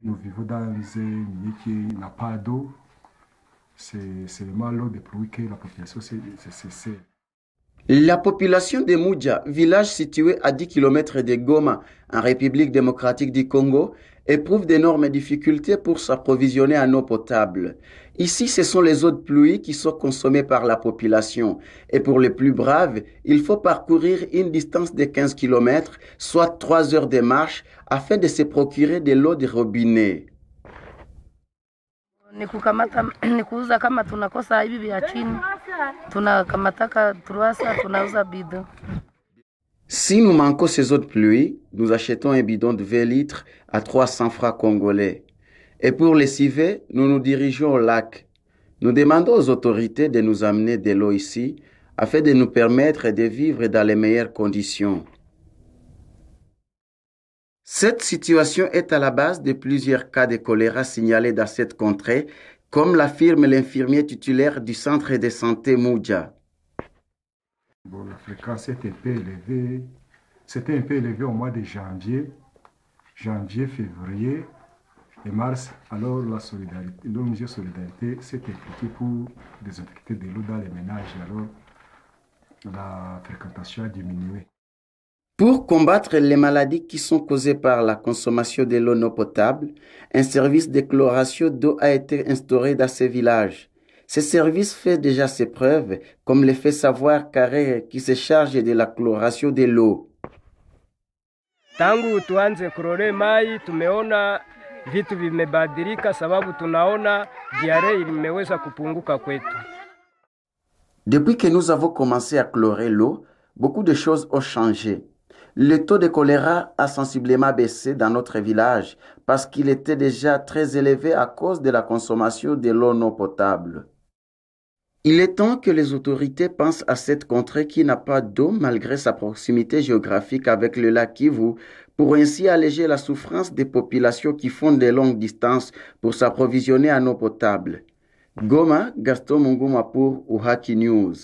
Nous vivons dans un milieu qui n'a pas d'eau. C'est seulement l'eau de pluie que la population c'est. La population de Mudja, village situé à 10 km de Goma, en République démocratique du Congo, éprouve d'énormes difficultés pour s'approvisionner en eau potable. Ici, ce sont les eaux de pluie qui sont consommées par la population. Et pour les plus braves, il faut parcourir une distance de 15 km, soit 3 heures de marche, afin de se procurer de l'eau de robinet. Ni kuuza kama tunakosa hivi vya chini, tunakamataka truasa, tunauza bidon. Si nous manquons ces eaux de pluie, nous achetons un bidon de 20 litres à 300 francs congolais. Et pour les civets, nous nous dirigeons au lac. Nous demandons aux autorités de nous amener de l'eau ici, afin de nous permettre de vivre dans les meilleures conditions. Cette situation est à la base de plusieurs cas de choléra signalés dans cette contrée, comme l'affirme l'infirmier titulaire du centre de santé Mudja. Bon, la fréquence est un peu élevée. C'était un peu élevé au mois de janvier, février et mars. Alors la solidarité, l'ONG Solidarité s'est impliquée pour désinfecter de l'eau dans les ménages. Alors la fréquentation a diminué. Pour combattre les maladies qui sont causées par la consommation de l'eau non potable, un service de chloration d'eau a été instauré dans ces villages. Ce service fait déjà ses preuves, comme le fait savoir Carré qui se charge de la chloration de l'eau. Tangu tuanze kurore mai tumeona vitu vimebadilika sababu tunaona diarrhée imeweza kupunguka kwetu. Depuis que nous avons commencé à chlorer l'eau, beaucoup de choses ont changé. Le taux de choléra a sensiblement baissé dans notre village parce qu'il était déjà très élevé à cause de la consommation de l'eau non potable. Il est temps que les autorités pensent à cette contrée qui n'a pas d'eau malgré sa proximité géographique avec le lac Kivu pour ainsi alléger la souffrance des populations qui font de longues distances pour s'approvisionner en eau potable. Goma, Gaston Munguma pour Uhaki News.